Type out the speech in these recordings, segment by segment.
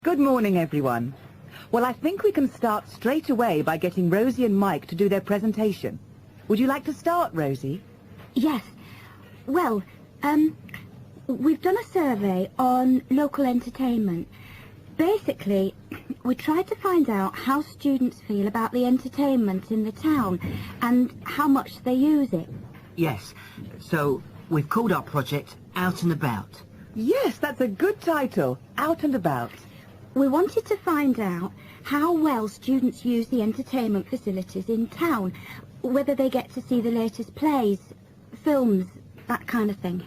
Good morning, everyone. Well, I think we can start straight away by getting Rosie and Mike to do their presentation. Would you like to start, Rosie? Yes. Well, we've done a survey on local entertainment. Basically, we tried to find out how students feel about the entertainment in the town and how much they use it. Yes, so we've called our project Out and About. Yes, that's a good title. Out and About. We wanted to find out how well students use the entertainment facilities in town, whether they get to see the latest plays, films, that kind of thing.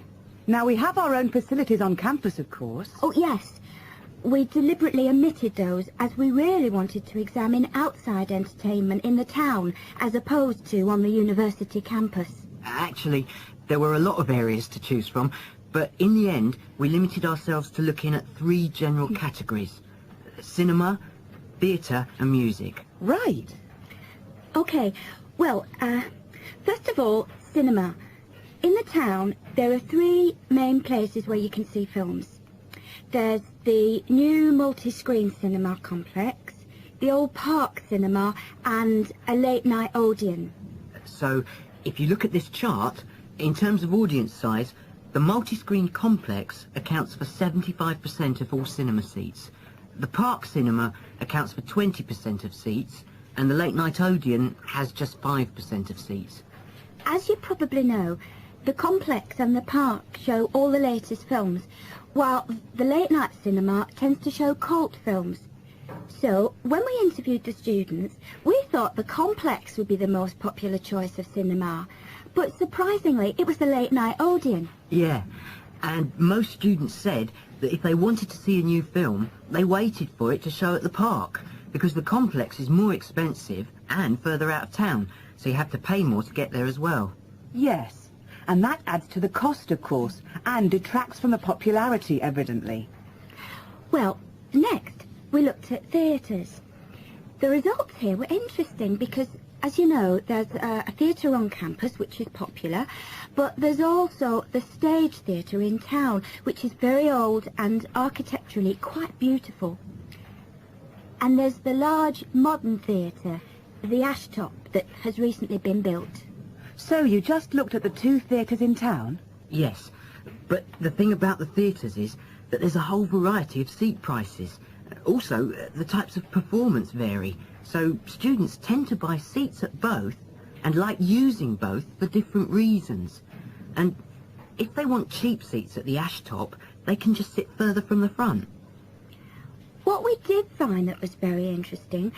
Now, we have our own facilities on campus, of course. Oh, yes. We deliberately omitted those as we really wanted to examine outside entertainment in the town as opposed to on the university campus. Actually, there were a lot of areas to choose from, but in the end, we limited ourselves to looking at 3 general categories: cinema, theatre and music. Right. Okay, well, first of all, cinema. In the town, there are 3 main places where you can see films. There's the new multi-screen cinema complex, the old park cinema, and a late-night Odeon. So, if you look at this chart, in terms of audience size, the multi-screen complex accounts for 75% of all cinema seats. The park cinema accounts for 20% of seats, and the late-night Odeon has just 5% of seats. As you probably know, the complex and the park show all the latest films, while the late-night cinema tends to show cult films. So, when we interviewed the students, we thought the complex would be the most popular choice of cinema, but surprisingly, it was the late-night Odeon. Yeah, and most students said that if they wanted to see a new film, they waited for it to show at the park, because the complex is more expensive and further out of town, so you have to pay more to get there as well. Yes, and that adds to the cost, of course, and detracts from the popularity, evidently. Well, next, we looked at theatres. The results here were interesting because, as you know, there's a theatre on campus which is popular, but there's also the Stage Theatre in town, which is very old and architecturally quite beautiful. And there's the large modern theatre, the Ashtop, that has recently been built. So you just looked at the 2 theatres in town? Yes, but the thing about the theatres is that there's a whole variety of seat prices. Also, the types of performance vary, so students tend to buy seats at both and like using both for different reasons. And if they want cheap seats at the Ashtop, they can just sit further from the front. What we did find that was very interesting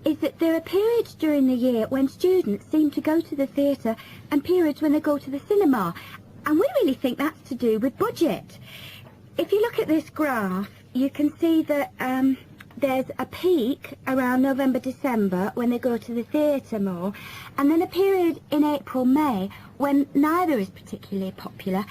is that there are periods during the year when students seem to go to the theatre and periods when they go to the cinema, and we really think that's to do with budget. If you look at this graph, you can see that there's a peak around November, December when they go to the theatre more, and then a period in April, May when neither is particularly popular,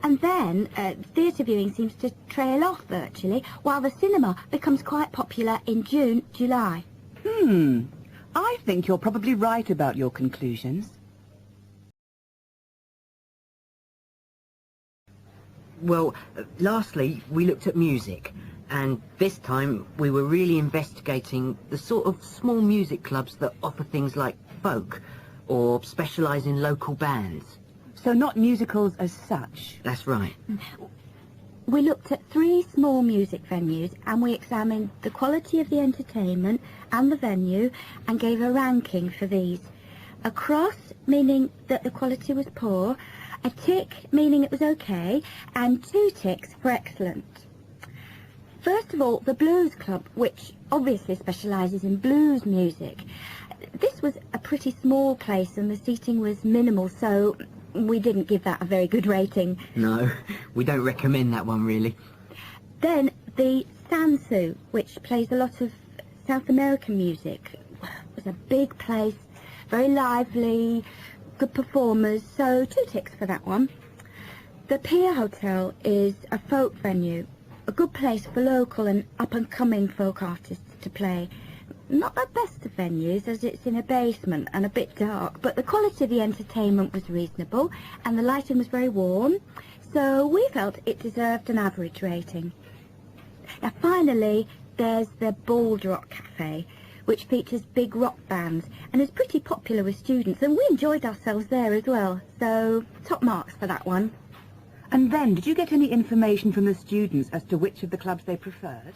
and then theatre viewing seems to trail off virtually, while the cinema becomes quite popular in June, July. I think you're probably right about your conclusions. Well, lastly, we looked at music, and this time we were really investigating the sort of small music clubs that offer things like folk, or specialise in local bands. So not musicals as such? That's right. We looked at 3 small music venues and we examined the quality of the entertainment and the venue and gave a ranking for these. A cross, meaning that the quality was poor, a tick, meaning it was okay, and 2 ticks for excellent. First of all, the Blues Club, which obviously specialises in blues music. This was a pretty small place and the seating was minimal, so we didn't give that a very good rating. No, we don't recommend that one, really. Then the Sansu, which plays a lot of South American music. It was a big place, very lively, good performers, so 2 ticks for that one. The Pier Hotel is a folk venue, a good place for local and up-and-coming folk artists to play. Not the best of venues, as it's in a basement and a bit dark, but the quality of the entertainment was reasonable and the lighting was very warm, so we felt it deserved an average rating. Now finally, there's the Bald Rock Cafe, which features big rock bands and is pretty popular with students, and we enjoyed ourselves there as well. So, top marks for that one. And then, did you get any information from the students as to which of the clubs they preferred?